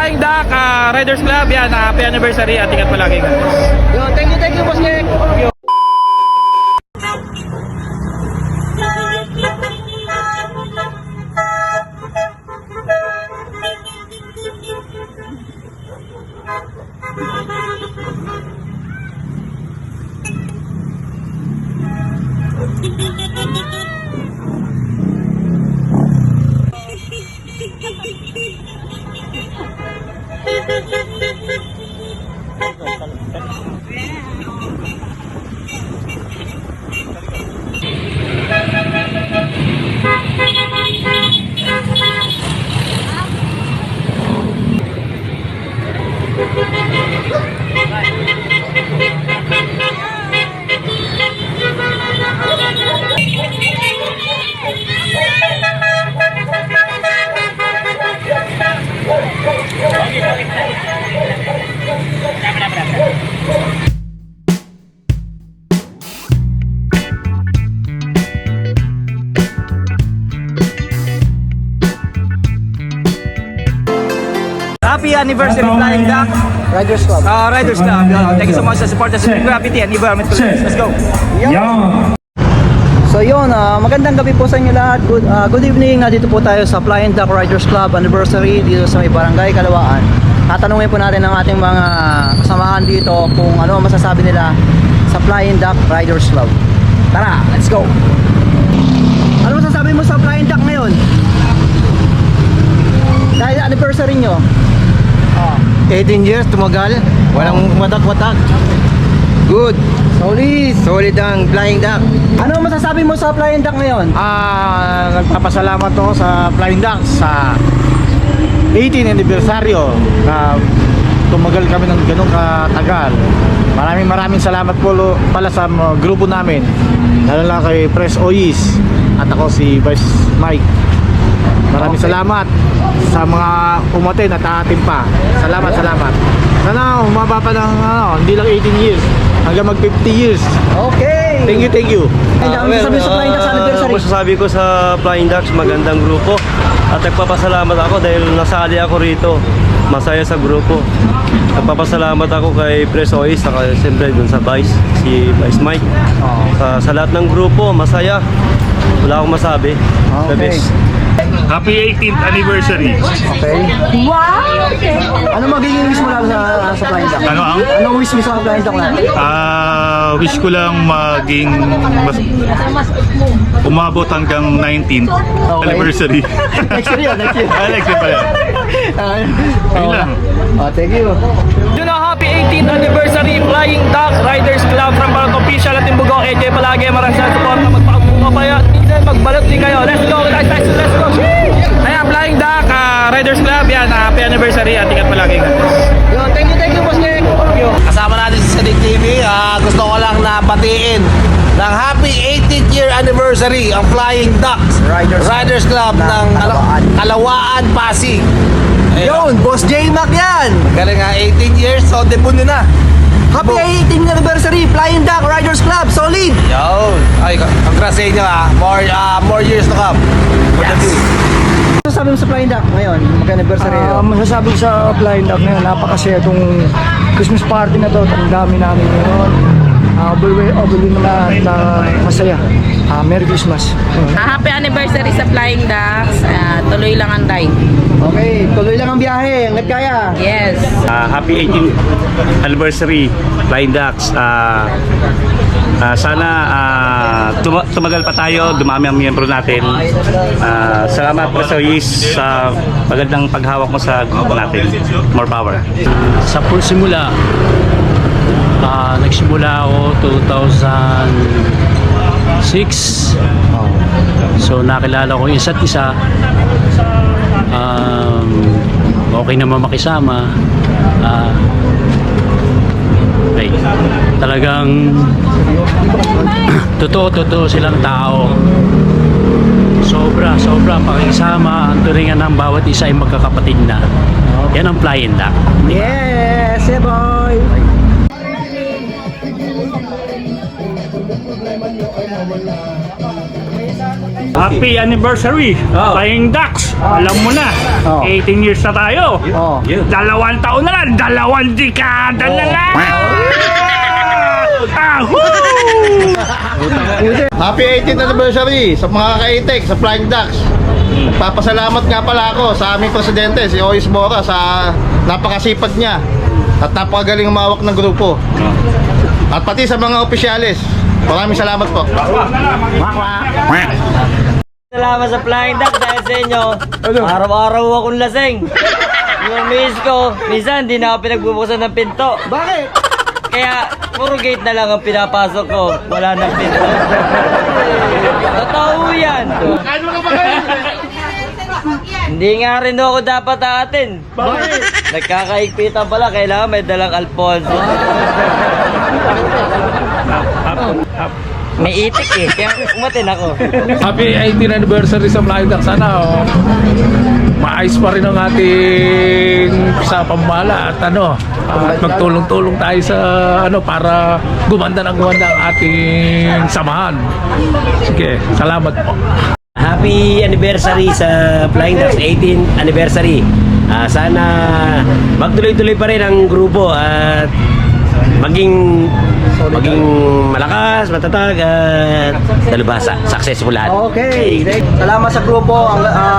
Flying Duck Riders Club. Yan, happy anniversary at ingat palagi. Yo, thank you, Boss Nick. Happy anniversary Flying Duck Riders Club. Riders Club. Thank you so much sa support sa Gravity and Environment Collective. Let's go. So yun, magandang gabi po sa inyo lahat. Good evening. Dito po tayo sa Flying Duck Riders Club anniversary dito sa may Barangay Kalawaan. Tatanungin po natin ang ating mga kasamahan dito kung ano masasabi nila sa Flying Duck Riders Club. Tara, let's go. Ano masasabi mo sa Flying Duck ngayon? Dahil anniversary nyo. 18 years tumagal, walang watak-watak. Good. Solid ang Flying Duck. Ano masasabi mo sa Flying Duck ngayon? Nagpapasalamat ako sa Flying Duck sa 18 anniversaryo na tumagal kami ng ganun katagal. Maraming salamat po pala sa grupo namin, lalo na kay Pres Oyis at ako si Vice Mike. Maraming salamat sa mga umatin at aatin pa. Salamat. Sana humaba pa ng hindi lang 18 years, hanggang mag 50 years. Okay. Thank you. Ano masasabi sa Flying Duck sa anniversary? Masasabi ko sa Flying Ducks, magandang grupo. At nagpapasalamat ako dahil nasali ako rito. Masaya sa grupo. Nagpapasalamat ako kay Pres Ois, saka siyempre dun sa Vice, si Vice Mike. Sa lahat ng grupo, masaya. Wala akong masabi. The Okay. best. Happy 18th anniversary. Okay. Wow! Ano magiging wish mo lang sa Flying Duck? Ano ang? Anong wish mo sa Flying Duck na? Wish ko lang maging umabot hanggang 19th anniversary. Next year. Next year pala. Ayun lang. Thank you. Yun ang happy 18th anniversary Flying Duck Riders Club from Barangay Official at Timbugao. EJ palagi maraming sa support na magpakapunga pa yan. Magbalot din kayo. Let's go. Ayan, Flying Duck Riders Club. Yan, happy anniversary at ingat palagi. Yo, thank you, Boss Nick. Kasama natin sa Sadik TV. Gusto ko lang na batiin ng happy 18th year anniversary ang Flying Ducks Riders Club ng Kalawaan, Pasig. Yun, Boss J Mac yan. Galing nga 18 years, so debut nyo na. Happy 18th anniversary Flying Duck Riders Club. Solid. Yun. Ay, congrats sa inyo more years to come. Ano sabi mo sa Flying Duck ngayon? Mag-anniversary. Masasabi ko sa Flying Duck ngayon, napakasaya itong Christmas party na to. Ang dami namin ngayon. Overwhelming na masaya. Merry Christmas. Happy anniversary sa Flying Ducks. Tuloy lang ang ride. Okay, tuloy lang ang biyahe. Hanggat kaya. Yes. Happy 18th anniversary Flying Ducks. Sana tumagal pa tayo, dumami ang miyembro natin. Salamat Pres Oyis sa magandang paghawak mo sa grupo natin. More power. Sa simula, nagsimula ako 2006. So nakilala ko yung isa't isa. Okay naman makisama. Okay. Talagang totoo silang tao. Sobra ang pakikisama. Ang turingan ng bawat isa ay magkakapatid na. Yan ang Flying Duck. Yes, yeah boy. Happy anniversary Flying Ducks. Alam mo na, Oh. 18 years na tayo. Oh. 2 taon na lang, 2 dekada na lang. Ahoo! Happy 18th anniversary sa mga ka-ATEC, sa Flying Ducks. Papasalamat nga pala ako sa aming presidente, si Ois Mora, sa napakasipag niya at napakagaling umawak ng grupo. At pati sa mga opisyalis, maraming salamat po. Salamat sa Flying Duck dahil sa inyo. Araw-araw akong lasing. Yung miss ko, minsan hindi na ako pinagbubuksan ng pinto. Bakit? Kaya puro gate na lang ang pinapasok ko. Wala nang pinto. Totoo yan. Hindi nga rin ako dapat aatin. Bakit? Nagkakaigpitan pala, kailangan may dalang Alfonso. May itik eh, kaya umatin ako. Happy 18th anniversary sa Flying Duck. Sana maayos pa rin ang ating sa pamala at at magtulong-tulong tayo sa para gumanda ang ating samahan. Sige, salamat po. Happy anniversary sa Flying Ducks 18th anniversary. Sana magtuloy-tuloy pa rin ang grupo at maging malakas, matatag at dalubhasa, successful lahat. Okay. Salamat sa grupo.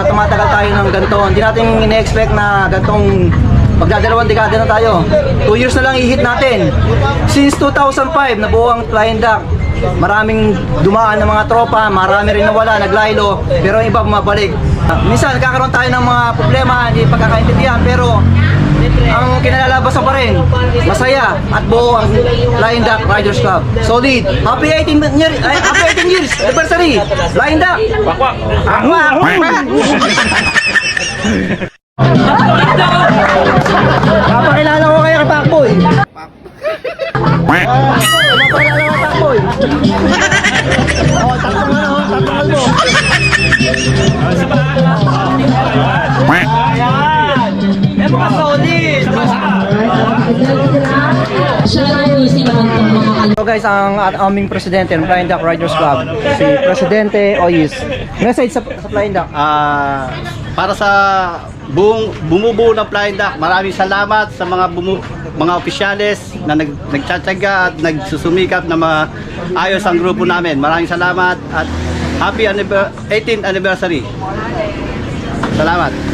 Tumatagal tayo ng ganito. Hindi natin ine-expect na gantong magdadalawang dekada na tayo. 2 years na lang i-hit natin. Since 2005, nabuo ang Flying Duck. Maraming dumaan ng mga tropa, marami rin nawala, naglaylo, pero ang iba bumabalik. Minsan nagkakaroon tayo ng mga problema, hindi pagkakaintindihan, pero ang kinalalabasan pa rin, masaya at buo ang Flying Duck Riders Club. Solid. Happy 18 years anniversary. Flying Duck. Wakwak. Papakilala ko kayo kay Pakboy. Papakilala ko kay Pakboy. Oh, tatangal mo. Yan mga solid! So guys, ang aming presidente ng Flying Duck Riders Club, si Presidente Oyis. Message sa Flying Duck. Para sa bumubuo ng Flying Duck, maraming salamat sa mga opisyales na nagtsatsaga at nagsusumikap na maayos ang grupo namin. Maraming salamat at happy 18th anniversary. Salamat.